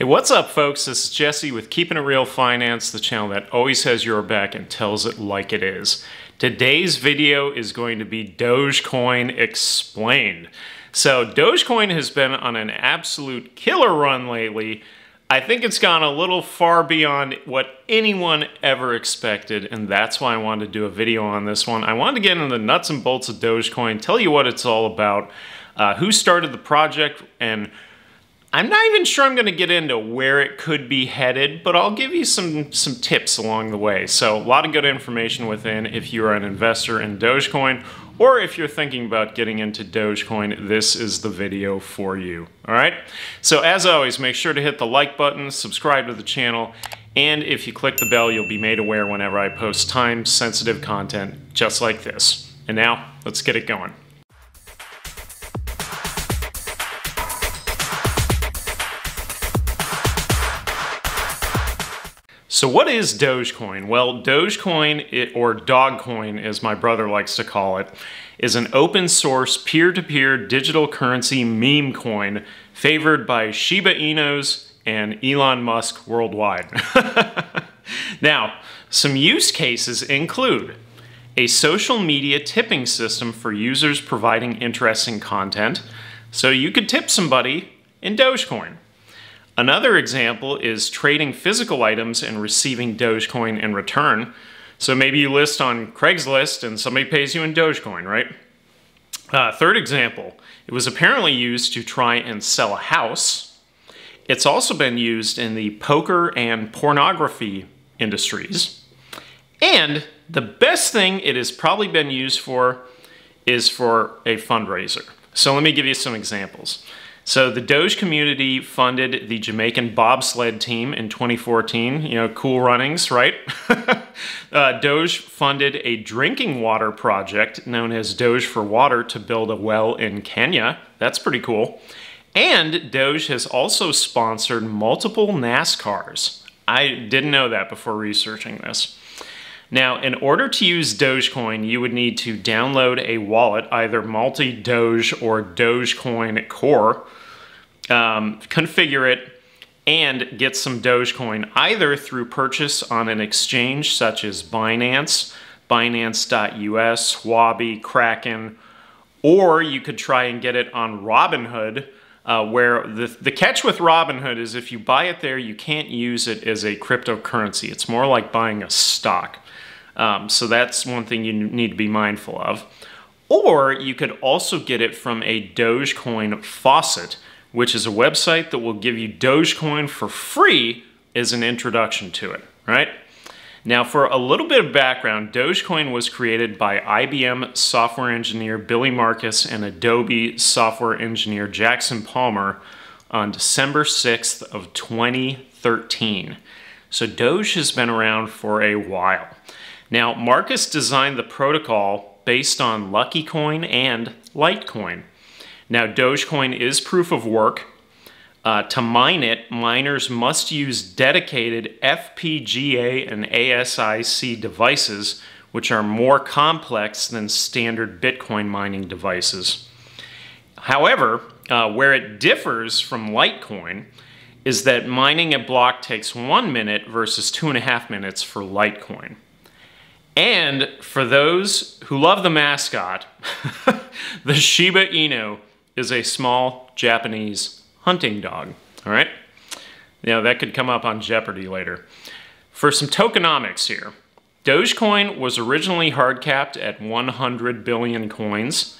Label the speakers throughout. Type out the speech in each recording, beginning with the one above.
Speaker 1: Hey, what's up, folks? This is Jesse with Keeping It Real Finance, the channel that always has your back and tells it like it is. Today's video is going to be Dogecoin Explained. So Dogecoin has been on an absolute killer run lately. I think it's gone a little far beyond what anyone ever expected, and that's why I wanted to do a video on this one. I wanted to get into the nuts and bolts of Dogecoin, tell you what it's all about, who started the project, and I'm not even sure I'm going to get into where it could be headed, but I'll give you some tips along the way. So a lot of good information within if you're an investor in Dogecoin, or if you're thinking about getting into Dogecoin, this is the video for you. All right? So as always, make sure to hit the like button, subscribe to the channel, and if you click the bell, you'll be made aware whenever I post time-sensitive content just like this. And now, let's get it going. So what is Dogecoin? Well, Dogecoin, or Dogcoin as my brother likes to call it, is an open source peer-to-peer digital currency meme coin favored by Shiba Inus and Elon Musk worldwide. Now, some use cases include a social media tipping system for users providing interesting content, so you could tip somebody in Dogecoin. Another example is trading physical items and receiving Dogecoin in return. So maybe you list on Craigslist and somebody pays you in Dogecoin, right? Third example, it was apparently used to try and sell a house. It's also been used in the poker and pornography industries. And the best thing it has probably been used for is for a fundraiser. So let me give you some examples. So the Doge community funded the Jamaican bobsled team in 2014. You know, cool runnings, right? Doge funded a drinking water project known as Doge for Water to build a well in Kenya. That's pretty cool. And Doge has also sponsored multiple NASCARs. I didn't know that before researching this. Now, in order to use Dogecoin, you would need to download a wallet, either multi-Doge or Dogecoin Core, configure it, and get some Dogecoin either through purchase on an exchange such as Binance, Binance.us, Huobi, Kraken, or you could try and get it on Robinhood, where the catch with Robinhood is if you buy it there, you can't use it as a cryptocurrency. It's more like buying a stock. So that's one thing you need to be mindful of. Or you could also get it from a Dogecoin faucet, which is a website that will give you Dogecoin for free as an introduction to it, right? Now, for a little bit of background, Dogecoin was created by IBM software engineer Billy Marcus and Adobe software engineer Jackson Palmer on December 6th of 2013. So Doge has been around for a while. Now, Marcus designed the protocol based on Lucky Coin and Litecoin. Now, Dogecoin is proof of work. To mine it, miners must use dedicated FPGA and ASIC devices, which are more complex than standard Bitcoin mining devices. However, where it differs from Litecoin is that mining a block takes 1 minute versus 2.5 minutes for Litecoin. And for those who love the mascot, the Shiba Inu is a small Japanese hunting dog, all right? Now, that could come up on Jeopardy later. For some tokenomics here, Dogecoin was originally hard-capped at 100 billion coins.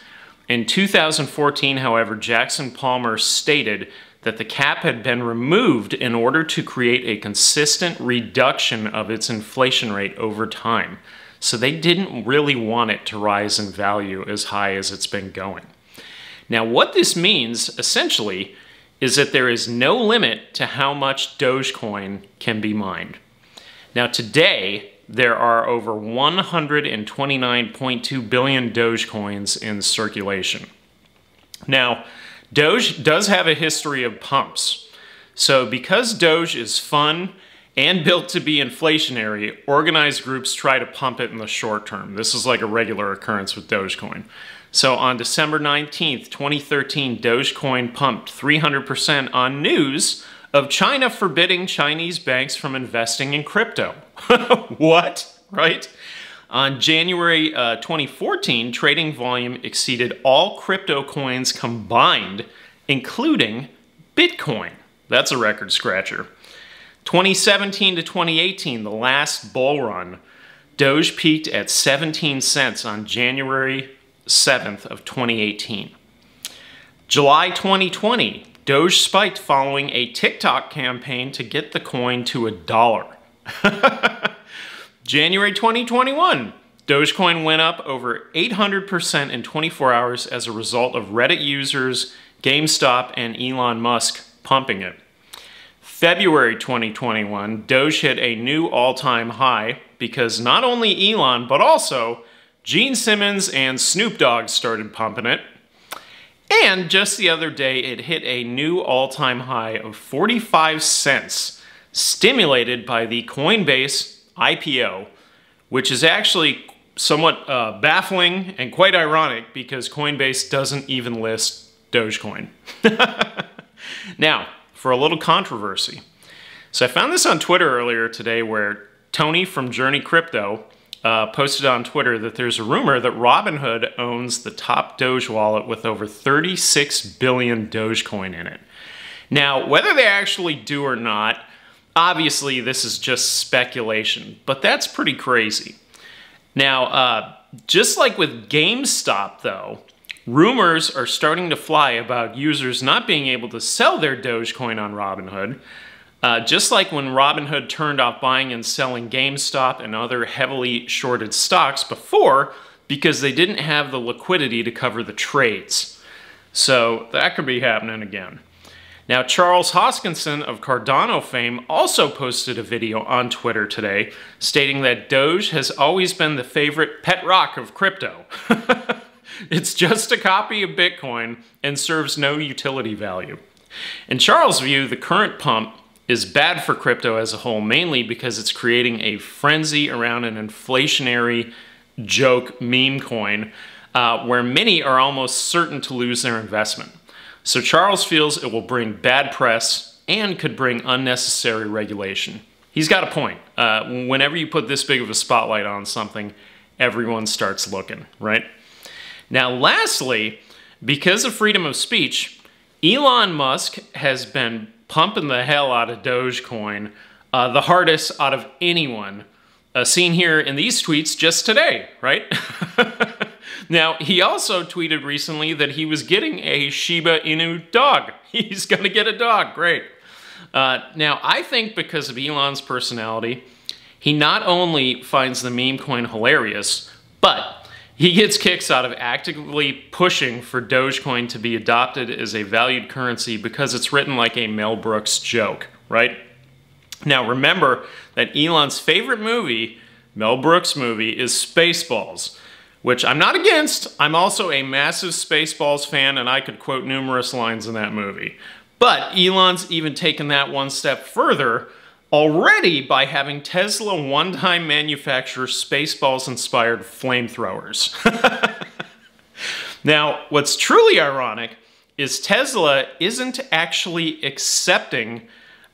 Speaker 1: In 2014, however, Jackson Palmer stated that the cap had been removed in order to create a consistent reduction of its inflation rate over time. So they didn't really want it to rise in value as high as it's been going. Now, what this means, essentially, is that there is no limit to how much Dogecoin can be mined. Now, today, there are over 129.2 billion Dogecoins in circulation. Now, Doge does have a history of pumps. So because Doge is fun and built to be inflationary, organized groups try to pump it in the short term. This is like a regular occurrence with Dogecoin. So on December 19th, 2013, Dogecoin pumped 300% on news of China forbidding Chinese banks from investing in crypto. What? Right? On January 2014, trading volume exceeded all crypto coins combined, including Bitcoin. That's a record scratcher. 2017 to 2018, the last bull run, Doge peaked at 17 cents on January 7th of 2018. July 2020, Doge spiked following a TikTok campaign to get the coin to $1. January 2021, Dogecoin went up over 800% in 24 hours as a result of Reddit users, GameStop, and Elon Musk pumping it. February 2021, Doge hit a new all-time high because not only Elon, but also Gene Simmons and Snoop Dogg started pumping it. And just the other day, it hit a new all-time high of 45 cents, stimulated by the Coinbase IPO, which is actually somewhat baffling and quite ironic because Coinbase doesn't even list Dogecoin. Now, for a little controversy. So I found this on Twitter earlier today where Tony from Journey Crypto posted on Twitter that there's a rumor that Robinhood owns the top Doge wallet with over 36 billion Dogecoin in it. Now, whether they actually do or not, obviously this is just speculation, but that's pretty crazy. Now, just like with GameStop though, rumors are starting to fly about users not being able to sell their Dogecoin on Robinhood, just like when Robinhood turned off buying and selling GameStop and other heavily shorted stocks before because they didn't have the liquidity to cover the trades. So that could be happening again. Now, Charles Hoskinson of Cardano fame also posted a video on Twitter today stating that Doge has always been the favorite pet rock of crypto. It's just a copy of Bitcoin and serves no utility value. In Charles' view, the current pump is bad for crypto as a whole, mainly because it's creating a frenzy around an inflationary joke meme coin where many are almost certain to lose their investment. So Charles feels it will bring bad press and could bring unnecessary regulation. He's got a point. Whenever you put this big of a spotlight on something, everyone starts looking, right? Now, lastly, because of freedom of speech, Elon Musk has been pumping the hell out of Dogecoin, the hardest out of anyone, seen here in these tweets just today, right? Now, he also tweeted recently that he was getting a Shiba Inu dog. He's going to get a dog. Great. Now, I think because of Elon's personality, he not only finds the meme coin hilarious, but he gets kicks out of actively pushing for Dogecoin to be adopted as a valued currency because it's written like a Mel Brooks joke, right? Now, remember that Elon's favorite movie, Mel Brooks' movie, is Spaceballs, which I'm not against. I'm also a massive Spaceballs fan, and I could quote numerous lines in that movie. But Elon's even taken that one step further already by having Tesla one-time manufacture Spaceballs-inspired flamethrowers. Now, what's truly ironic is Tesla isn't actually accepting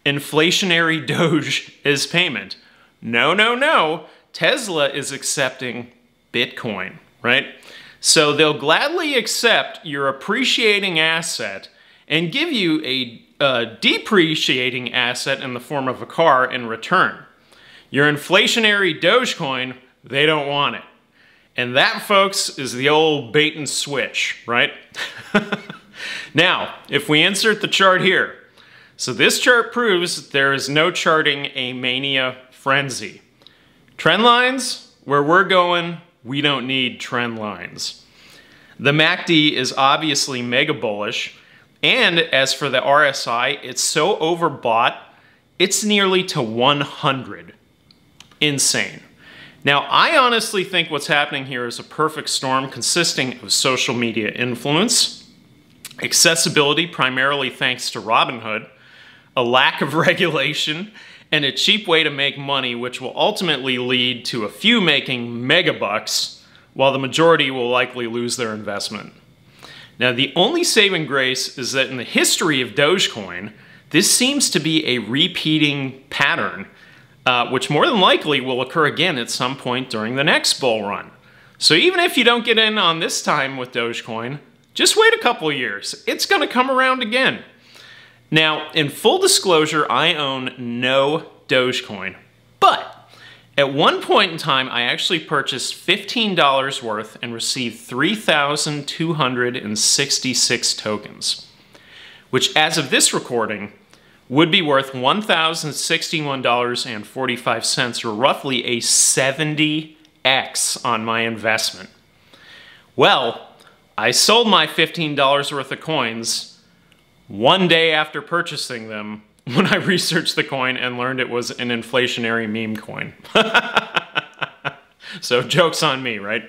Speaker 1: inflationary Doge as payment. No, no, no. Tesla is accepting Bitcoin, right? So they'll gladly accept your appreciating asset and give you a depreciating asset in the form of a car in return. Your inflationary Dogecoin, they don't want it. And that, folks, is the old bait and switch, right? Now, if we insert the chart here, so this chart proves there is no charting a mania frenzy. Trend lines, where we're going, we don't need trend lines. The MACD is obviously mega bullish, and as for the RSI, it's so overbought, it's nearly to 100. Insane. Now, I honestly think what's happening here is a perfect storm consisting of social media influence, accessibility primarily thanks to Robinhood, a lack of regulation, and a cheap way to make money, which will ultimately lead to a few making mega bucks, while the majority will likely lose their investment. Now, the only saving grace is that in the history of Dogecoin, this seems to be a repeating pattern, which more than likely will occur again at some point during the next bull run. So even if you don't get in on this time with Dogecoin, just wait a couple of years. It's going to come around again. Now, in full disclosure, I own no Dogecoin, but at one point in time, I actually purchased $15 worth and received 3,266 tokens, which as of this recording would be worth $1,061.45, or roughly a 70x on my investment. Well, I sold my $15 worth of coins one day after purchasing them when I researched the coin and learned it was an inflationary meme coin. So joke's on me, right?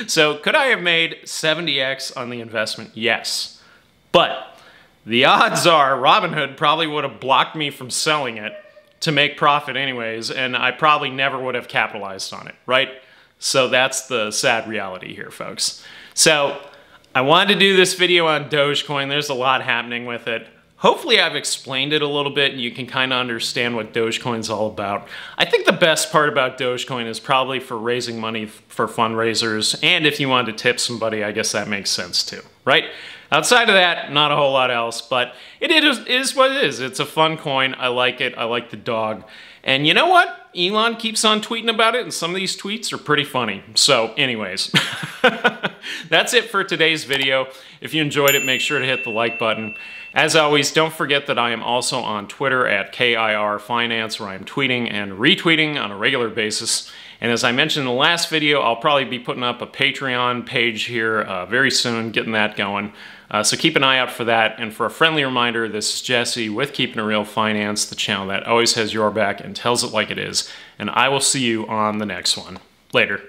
Speaker 1: So could I have made 70x on the investment? Yes. But the odds are Robinhood probably would have blocked me from selling it to make profit anyways, and I probably never would have capitalized on it, right? So that's the sad reality here, folks. So I wanted to do this video on Dogecoin. There's a lot happening with it. Hopefully I've explained it a little bit and you can kind of understand what Dogecoin's all about. I think the best part about Dogecoin is probably for raising money for fundraisers, and if you want to tip somebody, I guess that makes sense too, right? Outside of that, not a whole lot else, but it is what it is. It's a fun coin. I like it. I like the dog. And you know what? Elon keeps on tweeting about it, and some of these tweets are pretty funny. So anyways, that's it for today's video. If you enjoyed it, make sure to hit the like button. As always, don't forget that I am also on Twitter at KIR Finance, where I'm tweeting and retweeting on a regular basis. And as I mentioned in the last video, I'll probably be putting up a Patreon page here very soon, getting that going. So keep an eye out for that. And for a friendly reminder, this is Jesse with Keeping It Real Finance, the channel that always has your back and tells it like it is. And I will see you on the next one. Later.